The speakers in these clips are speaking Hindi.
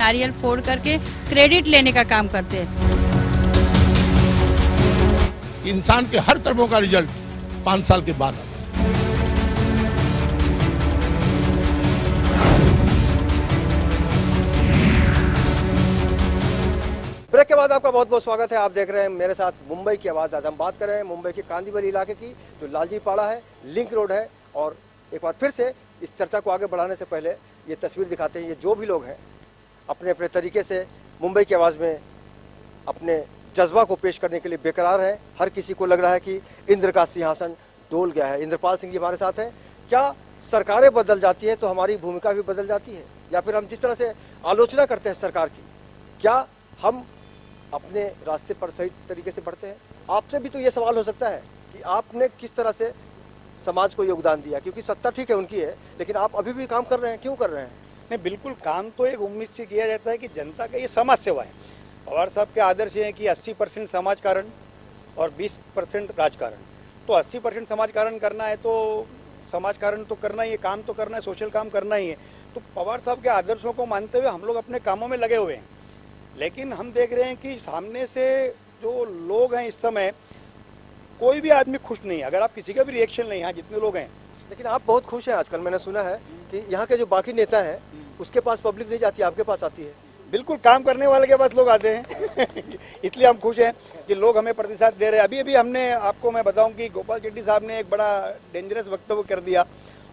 नारियल फोड़ करके क्रेडिट लेने का काम करते हैं। इंसान के हर कर्मों का रिजल्ट 5 साल के बाद आता है। ब्रेक के बाद आपका बहुत बहुत स्वागत है। आप देख रहे हैं मेरे साथ मुंबई की आवाज़। आज हम बात कर रहे हैं मुंबई के कांदीवली इलाके की, जो लालजी पाड़ा है, लिंक रोड है। और एक बार फिर से इस चर्चा को आगे बढ़ाने से पहले ये तस्वीर दिखाते हैं। ये जो भी लोग हैं अपने अपने तरीके से मुंबई की आवाज़ में अपने जज्बा को पेश करने के लिए बेकरार है। हर किसी को लग रहा है कि इंद्र का सिंहासन डोल गया है। इंद्रपाल सिंह जी हमारे साथ हैं। क्या सरकारें बदल जाती है तो हमारी भूमिका भी बदल जाती है, या फिर हम जिस तरह से आलोचना करते हैं सरकार की, क्या हम अपने रास्ते पर सही तरीके से बढ़ते हैं? आपसे भी तो ये सवाल हो सकता है कि आपने किस तरह से समाज को योगदान दिया, क्योंकि सत्ता ठीक है उनकी है, लेकिन आप अभी भी काम कर रहे हैं। क्यों कर रहे हैं? नहीं, बिल्कुल काम तो एक उम्मीद से किया जाता है कि जनता का ये समाज सेवा है। पवार साहब के आदर्श ये है कि 80% समाजकारण और 20% राजकारण। तो 80% समाजकारण करना है तो समाजकारण तो करना ही है, काम तो करना है, सोशल काम करना ही है। तो पवार साहब के आदर्शों को मानते हुए हम लोग अपने कामों में लगे हुए हैं। लेकिन हम देख रहे हैं कि सामने से जो लोग हैं इस समय, कोई भी आदमी खुश नहीं है। अगर आप किसी का भी रिएक्शन नहीं, यहाँ जितने लोग हैं। लेकिन आप बहुत खुश हैं आजकल। मैंने सुना है कि यहाँ के जो बाकी नेता हैं उसके पास पब्लिक नहीं जाती, आपके पास आती है। बिल्कुल, काम करने वाले के पास लोग आते हैं इसलिए हम खुश हैं कि लोग हमें प्रतिसाद दे रहे हैं। अभी हमने आपको मैं बताऊं कि गोपाल शेट्टी साहब ने एक बड़ा डेंजरस वक्तव्य कर दिया।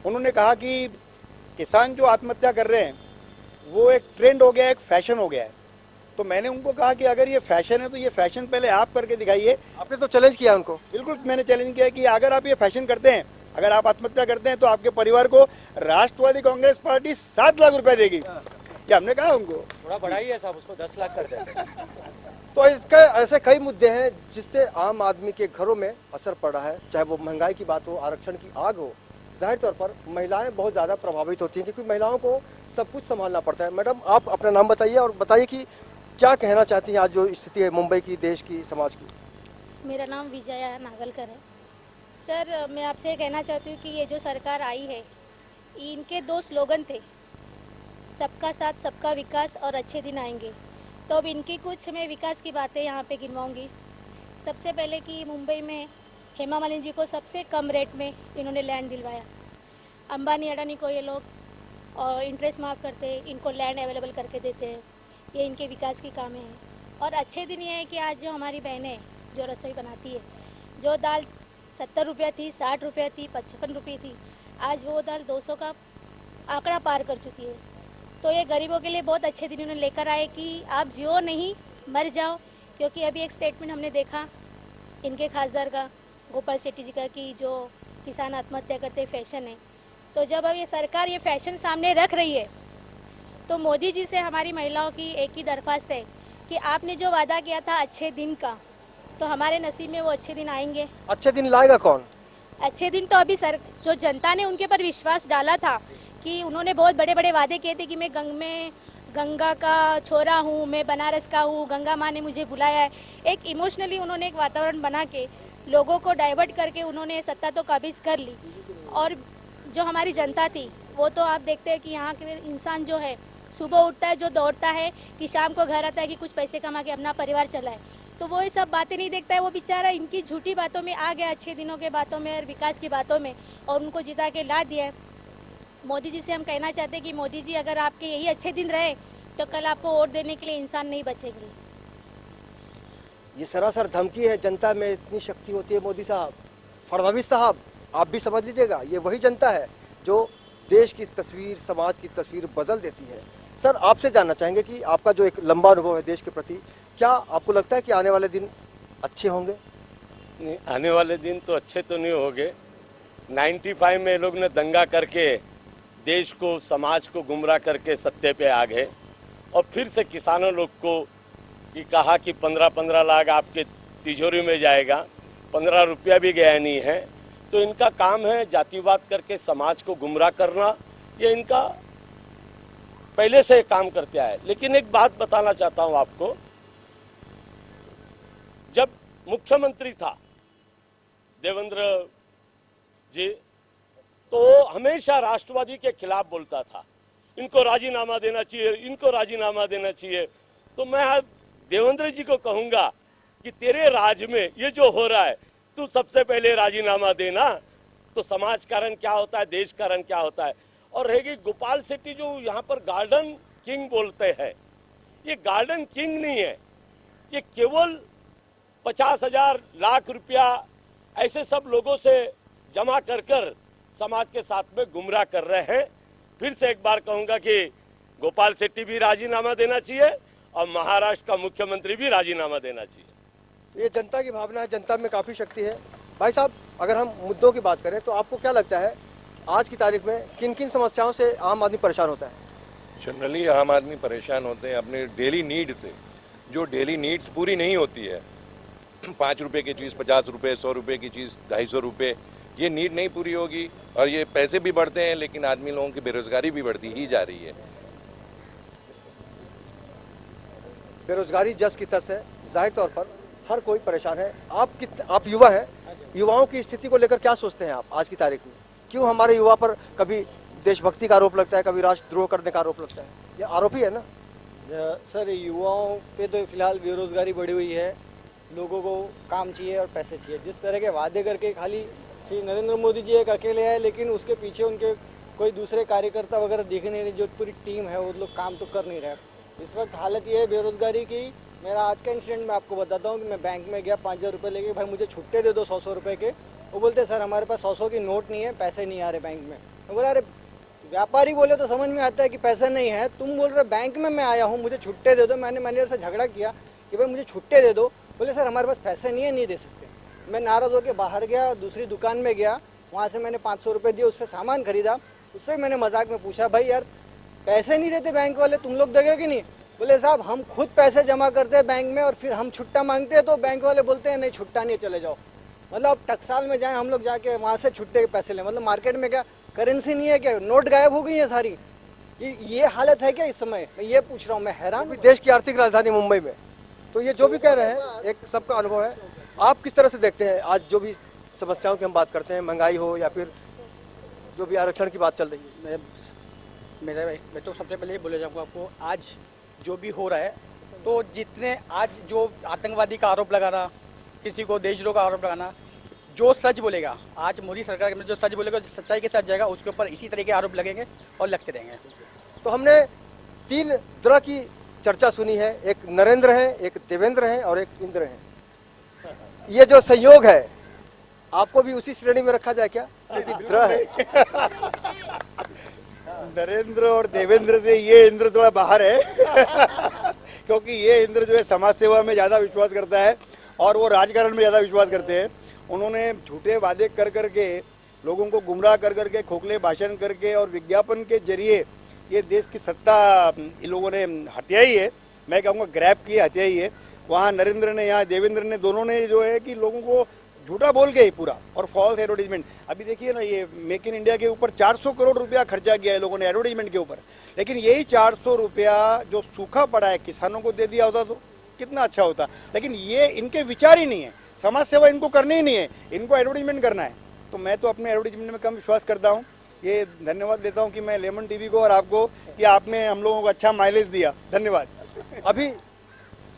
उन्होंने कहा कि किसान जो आत्महत्या कर रहे हैं वो एक ट्रेंड हो गया है, एक फैशन हो गया है। तो मैंने उनको कहा कि अगर ये फैशन है तो ये फैशन पहले आप करके दिखाइए। आपने तो चैलेंज किया उनको। बिल्कुल, मैंने चैलेंज किया कि अगर आप ये फैशन करते हैं, अगर आप आत्महत्या करते हैं तो आपके परिवार को राष्ट्रवादी कांग्रेस पार्टी 7 लाख रुपए देगी। ये हमने कहा उनको। थोड़ा बढ़ाइए साहब, उसको 10 लाख कर देते। तो इसके ऐसे कई मुद्दे हैं जिससे आम आदमी के घरों में असर पड़ रहा है, चाहे वो महंगाई की बात हो, आरक्षण की आग हो। जाहिर तौर पर महिलाएं बहुत ज़्यादा प्रभावित होती हैं, क्योंकि महिलाओं को सब कुछ संभालना पड़ता है। मैडम, आप अपना नाम बताइए और बताइए कि क्या कहना चाहती हैं आज जो स्थिति है मुंबई की, देश की, समाज की। मेरा नाम विजया नागलकर है। सर, मैं आपसे कहना चाहती हूँ कि ये जो सरकार आई है, इनके 2 स्लोगन थे, सबका साथ सबका विकास और अच्छे दिन आएंगे। तो अब इनकी कुछ मैं विकास की बातें यहाँ पे गिनवाऊंगी। सबसे पहले कि मुंबई में हेमा मालिनी जी को सबसे कम रेट में इन्होंने लैंड दिलवाया। अंबानी अडानी को ये लोग इंटरेस्ट माफ़ करते, इनको लैंड अवेलेबल करके देते हैं। ये इनके विकास की कामें हैं। और अच्छे दिन ये है कि आज जो हमारी बहनें जो रसोई बनाती है, जो दाल 70 रुपया थी, 60 रुपया थी, 55 रुपये थी, आज वो दाल 200 का आंकड़ा पार कर चुकी है। तो ये गरीबों के लिए बहुत अच्छे दिन उन्होंने लेकर आए कि आप जियो नहीं, मर जाओ। क्योंकि अभी एक स्टेटमेंट हमने देखा इनके खासदार का, गोपाल शेट्टी जी का, कि जो किसान आत्महत्या करते फैशन है। तो जब अब ये सरकार ये फैशन सामने रख रही है, तो मोदी जी से हमारी महिलाओं की एक ही दरख्वास्त है कि आपने जो वादा किया था अच्छे दिन का, तो हमारे नसीब में वो अच्छे दिन आएंगे। अच्छे दिन लाएगा कौन? अच्छे दिन तो अभी जो जनता ने उनके पर विश्वास डाला था कि उन्होंने बहुत बड़े बड़े वादे किए थे कि मैं गंगा का छोरा हूँ, मैं बनारस का हूँ, गंगा माँ ने मुझे बुलाया है। एक इमोशनली उन्होंने एक वातावरण बना के लोगों को डाइवर्ट करके उन्होंने सत्ता तो काबिज कर ली। और जो हमारी जनता थी वो तो आप देखते हैं कि यहाँ के इंसान जो है सुबह उठता है, जो दौड़ता है, कि शाम को घर आता है कि कुछ पैसे कमा के अपना परिवार चलाए। तो वो ये सब बातें नहीं देखता है। वो बेचारा इनकी झूठी बातों में आ गया, अच्छे दिनों के बातों में और विकास की बातों में, और उनको जिता के ला दिया। मोदी जी से हम कहना चाहते हैं कि मोदी जी, अगर आपके यही अच्छे दिन रहे तो कल आपको वोट देने के लिए इंसान नहीं बचेंगे। ये सरासर धमकी है। जनता में इतनी शक्ति होती है। मोदी साहब, फडणवीस साहब, आप भी समझ लीजिएगा, ये वही जनता है जो देश की तस्वीर, समाज की तस्वीर बदल देती है। सर, आपसे जानना चाहेंगे कि आपका जो एक लंबा अनुभव है देश के प्रति, क्या आपको लगता है कि आने वाले दिन अच्छे होंगे? नहीं, आने वाले दिन तो अच्छे तो नहीं होंगे। 95 में लोग ने दंगा करके देश को, समाज को गुमराह करके सत्ते पे आ गए, और फिर से किसानों लोग को कि कहा कि 15-15 लाख आपके तिजोरी में जाएगा, 15 रुपया भी गया नहीं है। तो इनका काम है जातिवाद करके समाज को गुमराह करना, ये इनका पहले से काम करते आए। लेकिन एक बात बताना चाहता हूं आपको, जब मुख्यमंत्री था देवेंद्र जी, तो हमेशा राष्ट्रवादी के खिलाफ बोलता था। इनको राजीनामा देना चाहिए, इनको राजीनामा देना चाहिए। तो मैं आज देवेंद्र जी को कहूंगा कि तेरे राज में ये जो हो रहा है, तू सबसे पहले राजीनामा देना, तो समाज कारण क्या होता है, देश कारण क्या होता है। और रहेगी गोपाल शेट्टी जो यहाँ पर गार्डन किंग बोलते हैं, ये गार्डन किंग नहीं है, ये केवल 50,000 लाख रुपया ऐसे सब लोगों से जमा कर कर समाज के साथ में गुमराह कर रहे हैं। फिर से एक बार कहूंगा कि गोपाल शेट्टी भी राजीनामा देना चाहिए और महाराष्ट्र का मुख्यमंत्री भी राजीनामा देना चाहिए। ये जनता की भावना है, जनता में काफ़ी शक्ति है। भाई साहब, अगर हम मुद्दों की बात करें तो आपको क्या लगता है आज की तारीख में किन किन समस्याओं से आम आदमी परेशान होता है? जनरली आम आदमी परेशान होते हैं अपने डेली नीड से। जो डेली नीड्स पूरी नहीं होती है, 5 रुपए की चीज़ 50 रुपए, 100 रुपए की चीज़ 250 रुपए, ये नीड नहीं पूरी होगी और ये पैसे भी बढ़ते हैं, लेकिन आदमी लोगों की बेरोजगारी भी बढ़ती ही जा रही है। बेरोजगारी जस की तस है, जाहिर तौर पर हर कोई परेशान है। आप युवा हैं, युवाओं की स्थिति को लेकर क्या सोचते हैं आप आज की तारीख में? क्यों हमारे युवा पर कभी देशभक्ति का आरोप लगता है, कभी राष्ट्रद्रोह करने का आरोप लगता है? ये आरोप ही है ना? सर, युवाओं पे तो फिलहाल बेरोजगारी बढ़ी हुई है। लोगों को काम चाहिए और पैसे चाहिए। जिस तरह के वादे करके खाली श्री नरेंद्र मोदी जी एक अकेले हैं, लेकिन उसके पीछे उनके कोई दूसरे कार्यकर्ता वगैरह दिख नहीं रहे। जो पूरी टीम है वो लोग काम तो कर नहीं रहे। इस वक्त हालत ये है बेरोजगारी की। मेरा आज का इंसिडेंट मैं आपको बताता हूँ कि मैं बैंक में गया, 5,000 रुपये लेके, भाई मुझे छुट्टे दे दो 100-100 रुपये के। वो बोलते सर हमारे पास 100-100 की नोट नहीं है, पैसे नहीं आ रहे बैंक में। मैं बोला अरे व्यापारी बोले तो समझ में आता है कि पैसा नहीं है, तुम बोल रहे बैंक में मैं आया हूँ, मुझे छुट्टे दे दो। मैंने मैनेजर से झगड़ा किया कि भाई मुझे छुट्टे दे दो। बोले सर हमारे पास पैसे नहीं है, नहीं दे सकते। मैं नाराज़ होकर बाहर गया, दूसरी दुकान में गया, वहाँ से मैंने 500 रुपये दिए, उससे सामान खरीदा। उससे मैंने मजाक में पूछा भाई यार पैसे नहीं देते बैंक वाले, तुम लोग देंगे कि नहीं? बोले साहब हम खुद पैसे जमा करते हैं बैंक में और फिर हम छुट्टा मांगते हैं तो बैंक वाले बोलते हैं नहीं छुट्टा नहीं, चले जाओ। मतलब अब टकसाल में जाएं हम लोग जाके वहाँ से छुट्टे के पैसे लें। मतलब मार्केट में क्या करेंसी नहीं है क्या? नोट गायब हो गई है सारी। ये हालत है क्या इस समय? मैं ये पूछ रहा हूँ, मैं हैरान। देश की आर्थिक राजधानी मुंबई में तो ये जो भी कह रहे हैं एक सबका अनुभव है। आप किस तरह से देखते हैं आज जो भी समस्याओं की हम बात करते हैं, महंगाई हो या फिर जो भी आरक्षण की बात चल रही है? मैं तो सबसे पहले ये बोले जाऊँगा आपको, आज जो भी हो रहा है तो जितने आज जो आतंकवादी का आरोप लगाना, किसी को देशद्रोह का आरोप लगाना, जो सच बोलेगा, आज मोदी सरकार में जो सच बोलेगा, जो सच्चाई के साथ जाएगा, उसके ऊपर इसी तरह के आरोप लगेंगे और लगते रहेंगे। तो हमने 3 तरह की चर्चा सुनी है, एक नरेंद्र है, एक देवेंद्र है और एक इंद्र है। ये जो संयोग है आपको भी उसी श्रेणी में रखा जाए क्या? क्योंकि द्र है। नरेंद्र और देवेंद्र से ये इंद्र थोड़ा बाहर है क्योंकि ये इंद्र जो है समाज सेवा में ज़्यादा विश्वास करता है और वो राजकारण में ज़्यादा विश्वास करते हैं। उन्होंने झूठे वादे कर करके लोगों को गुमराह कर करके, खोखले भाषण करके और विज्ञापन के जरिए ये देश की सत्ता इन लोगों ने हथियाई है। मैं कहूँगा ग्रैब की हथियाई है। वहाँ नरेंद्र ने, यहाँ देवेंद्र ने, दोनों ने जो है कि लोगों को झूठा बोल के ही पूरा और फॉल्स एडवर्टीजमेंट। अभी देखिए ना, ये मेक इन इंडिया के ऊपर 400 करोड़ रुपया खर्चा किया है लोगों ने एडवर्टीजमेंट के ऊपर, लेकिन यही 400 रुपया जो सूखा पड़ा है किसानों को दे दिया होता तो कितना अच्छा होता। लेकिन ये इनके विचार ही नहीं है, समाज सेवा इनको करनी ही नहीं है, इनको एडवर्टीजमेंट करना है। तो मैं तो अपने एडवर्टीजमेंट में कम विश्वास करता हूँ। ये धन्यवाद देता हूँ कि मैं लेमन टीवी को और आपको कि आपने हम लोगों को अच्छा माइलेज दिया। धन्यवाद। अभी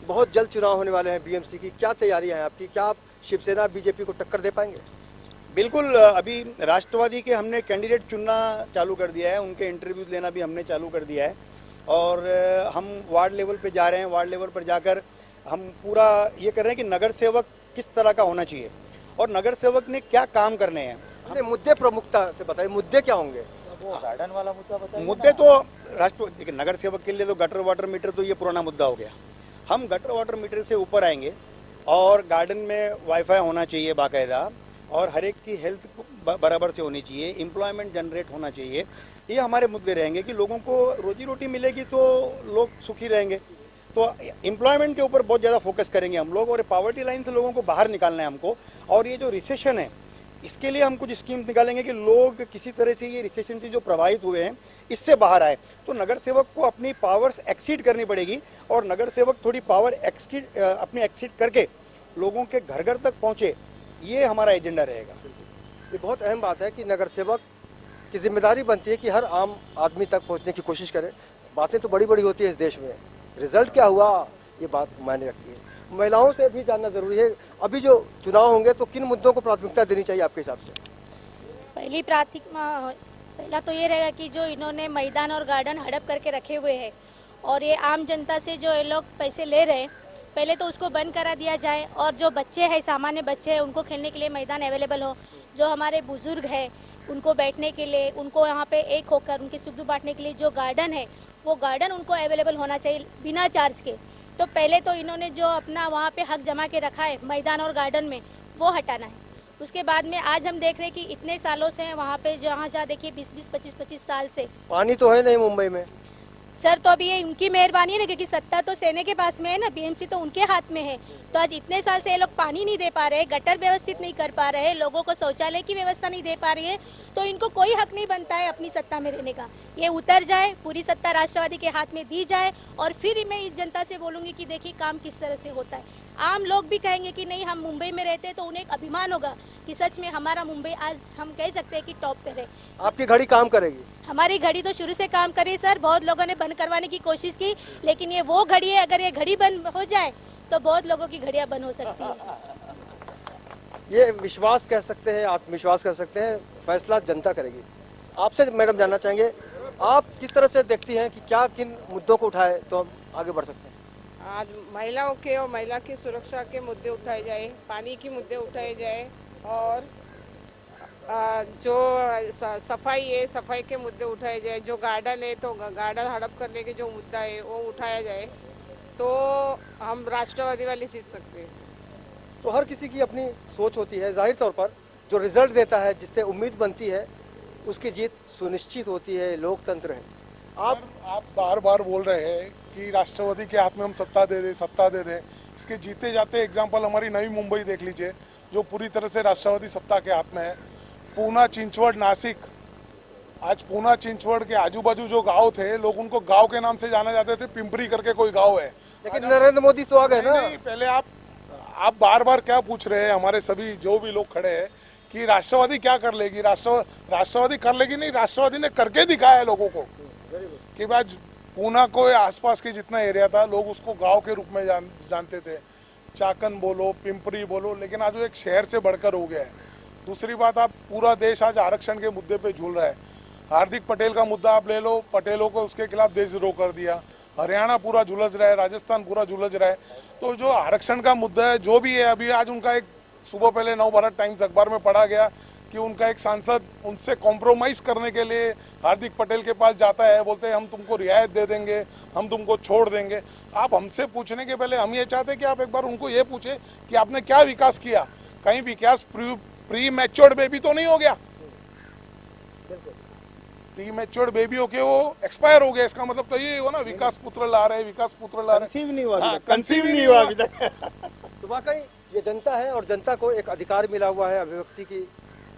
बहुत जल्द चुनाव होने वाले हैं बीएमसी की, क्या तैयारियां हैं आपकी? क्या आप शिवसेना बीजेपी को टक्कर दे पाएंगे? बिल्कुल, अभी राष्ट्रवादी के हमने कैंडिडेट चुनना चालू कर दिया है, उनके इंटरव्यूज लेना भी हमने चालू कर दिया है और हम वार्ड लेवल पे जा रहे हैं। वार्ड लेवल पर जाकर हम पूरा ये कर रहे हैं कि नगर सेवक किस तरह का होना चाहिए और नगर सेवक ने क्या काम करने हैं। हमने मुद्दे प्रमुखता से बताइए, मुद्दे क्या होंगे? गार्डन वाला मुद्दा बताइए। मुद्दे तो देखिए, नगर सेवक के लिए तो गटर वाटर मीटर तो ये पुराना मुद्दा हो गया। हम गटर वाटर मीटर से ऊपर आएंगे और गार्डन में वाईफाई होना चाहिए बाकायदा और हर एक की हेल्थ बराबर से होनी चाहिए, एम्प्लॉयमेंट जनरेट होना चाहिए। ये हमारे मुद्दे रहेंगे कि लोगों को रोजी रोटी मिलेगी तो लोग सुखी रहेंगे। तो एम्प्लॉयमेंट के ऊपर बहुत ज़्यादा फोकस करेंगे हम लोग और पॉवर्टी लाइन से लोगों को बाहर निकालना है हमको। और ये जो रिसेशन है इसके लिए हम कुछ स्कीम निकालेंगे कि लोग किसी तरह से ये रिसेशन से जो प्रभावित हुए हैं इससे बाहर आए। तो नगर सेवक को अपनी पावर्स एक्सीड करनी पड़ेगी और नगर सेवक थोड़ी पावर अपनी एक्सीड करके लोगों के घर घर तक पहुँचे, ये हमारा एजेंडा रहेगा। ये बहुत अहम बात है कि नगर सेवक कि जिम्मेदारी बनती है कि हर आम आदमी तक पहुंचने की कोशिश करें। बातें तो बड़ी बड़ी होती है इस देश में, रिजल्ट क्या हुआ ये बात मायने रखती है। महिलाओं से भी जानना जरूरी है, अभी जो चुनाव होंगे तो किन मुद्दों को प्राथमिकता देनी चाहिए आपके हिसाब से? पहला तो ये रहेगा कि जो इन्होंने मैदान और गार्डन हड़प करके रखे हुए हैं और ये आम जनता से जो ये लोग पैसे ले रहे हैं, पहले तो उसको बंद करा दिया जाए और जो बच्चे हैं, सामान्य बच्चे हैं, उनको खेलने के लिए मैदान अवेलेबल हो। जो हमारे बुजुर्ग हैं उनको बैठने के लिए, उनको यहाँ पे एक होकर उनके सुख दुख बांटने के लिए जो गार्डन है वो गार्डन उनको अवेलेबल होना चाहिए बिना चार्ज के। तो पहले तो इन्होंने जो अपना वहाँ पे हक जमा के रखा है मैदान और गार्डन में, वो हटाना है। उसके बाद में आज हम देख रहे हैं कि इतने सालों से वहाँ पे जहाँ देखिए 20-20, 25-25 साल से पानी तो है नहीं मुंबई में सर। तो अभी ये उनकी मेहरबानी है ना, क्योंकि सत्ता तो सेना के पास में है ना, बीएमसी तो उनके हाथ में है। तो आज इतने साल से ये लोग पानी नहीं दे पा रहे, गटर व्यवस्थित नहीं कर पा रहे, लोगों को शौचालय की व्यवस्था नहीं दे पा रही है, तो इनको कोई हक नहीं बनता है अपनी सत्ता में रहने का। ये उतर जाए, पूरी सत्ता राष्ट्रवादी के हाथ में दी जाए और फिर मैं इस जनता से बोलूँगी कि देखिए काम किस तरह से होता है। आम लोग भी कहेंगे कि नहीं, हम मुंबई में रहते हैं, तो उन्हें एक अभिमान होगा कि सच में हमारा मुंबई आज हम कह सकते हैं कि टॉप पे है। आपकी घड़ी काम करेगी? हमारी घड़ी तो शुरू से काम कर रही है सर। बहुत लोगों ने बंद करवाने की कोशिश की, लेकिन ये वो घड़ी है, अगर ये घड़ी बंद हो जाए तो बहुत लोगों की घड़ियां बंद हो सकती है। ये विश्वास कह सकते हैं, आत्मविश्वास कह सकते हैं, फैसला जनता करेगी। आपसे मैडम जानना चाहेंगे, आप किस तरह से देखती हैं कि क्या किन मुद्दों को उठाए तो हम आगे बढ़ सकते हैं? आज महिलाओं के और महिला की सुरक्षा के मुद्दे उठाए जाए, पानी के मुद्दे उठाए जाए और जो सफाई है, सफाई के मुद्दे उठाए जाए। जो गार्डन है तो गार्डन हड़प करने के जो मुद्दा है वो उठाया जाए, तो हम राष्ट्रवादी वाले जीत सकते हैं। तो हर किसी की अपनी सोच होती है, जाहिर तौर पर जो रिजल्ट देता है, जिससे उम्मीद बनती है, उसकी जीत सुनिश्चित होती है। लोकतंत्र है। आप बार बार बोल रहे हैं कि राष्ट्रवादी के हाथ में हम सत्ता दे दें। इसके जीते जाते एग्जाम्पल हमारी नई मुंबई देख लीजिए, जो पूरी तरह से राष्ट्रवादी सत्ता के हाथ में है। पूना, चिंचवड़, नासिक, आज पूना चिंचवड़ के आजू बाजू जो गांव थे, लोग उनको गांव के नाम से जाने जाते थे। पिंपरी करके कोई गांव है, लेकिन नरेंद्र मोदी तो आ गए ना। नहीं, पहले आप बार बार क्या पूछ रहे हैं, हमारे सभी जो भी लोग खड़े हैं, कि राष्ट्रवादी क्या कर लेगी? राष्ट्रवादी कर लेगी नहीं, राष्ट्रवादी ने करके दिखाया है लोगों को कि आज पूना को आसपास के जितना एरिया था, लोग उसको गांव के रूप में जानते थे। चाकन बोलो, पिंपरी बोलो, लेकिन आज वो एक शहर से बढ़कर हो गया है। दूसरी बात, आप पूरा देश आज आरक्षण के मुद्दे पे झूल रहा है। हार्दिक पटेल का मुद्दा आप ले लो, पटेलों को उसके खिलाफ देशद्रोह कर दिया। हरियाणा पूरा झुलझ रहा है, राजस्थान पूरा झुलझ रहा है। तो जो आरक्षण का मुद्दा है, जो भी है, अभी आज उनका एक सुबह पहले नवभारत टाइम्स अखबार में पढ़ा गया कि उनका एक सांसद उनसे कॉम्प्रोमाइज करने के लिए हार्दिक पटेल के पास जाता है, बोलते हैं हम तुमको रियायत दे देंगे, हम तुमको छोड़ देंगे। आप हमसे पूछने के पहले हम ये चाहते हैं कि आप एक बार उनको ये पूछे कि आपने क्या विकास किया। कहीं विकास प्री मैच्योर्ड बेबी तो नहीं हो गया? प्री मैच्योर्ड बेबी होके वो एक्सपायर हो गया, इसका मतलब तो ये हुआ ना, विकास पुत्र ला रहे, विकास पुत्र ला रहे, कंसीव नहीं हुआ, कंसीव नहीं हुआ अभी तक। तो वाकई ये जनता है और जनता को एक अधिकार मिला हुआ है, अभिव्यक्ति की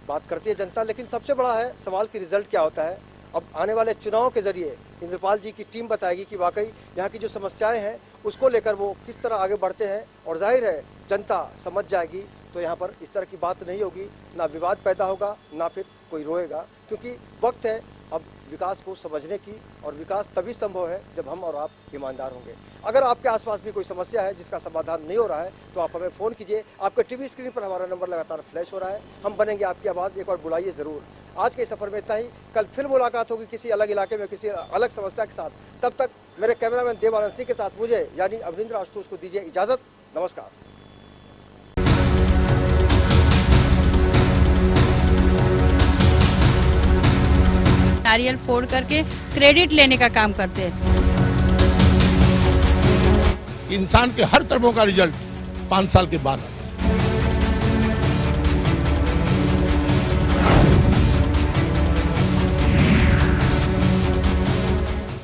बात करती है जनता। लेकिन सबसे बड़ा है सवाल की रिजल्ट क्या होता है। अब आने वाले चुनाव के जरिए इंद्रपाल जी की टीम बताएगी कि वाकई यहाँ की जो समस्याएं हैं उसको लेकर वो किस तरह आगे बढ़ते हैं, और जाहिर है जनता समझ जाएगी। तो यहाँ पर इस तरह की बात नहीं होगी, ना विवाद पैदा होगा, ना फिर कोई रोएगा, क्योंकि वक्त है अब विकास को समझने की, और विकास तभी संभव है जब हम और आप ईमानदार होंगे। अगर आपके आसपास भी कोई समस्या है जिसका समाधान नहीं हो रहा है, तो आप हमें फ़ोन कीजिए। आपके टीवी स्क्रीन पर हमारा नंबर लगातार फ्लैश हो रहा है, हम बनेंगे आपकी आवाज़, एक बार बुलाइए ज़रूर। आज के सफ़र में इतना ही, कल फिर मुलाकात होगी किसी अलग इलाके में, किसी अलग समस्या के साथ। तब तक मेरे कैमरामैन देवानंद सिंह के साथ मुझे यानी अवनिंद्र आशुतोष को दीजिए इजाज़त। नमस्कार। नारियल फोड़ करके क्रेडिट लेने का काम करते हैं। इंसान के हर कर्मों का रिजल्ट 5 साल के बाद आता है।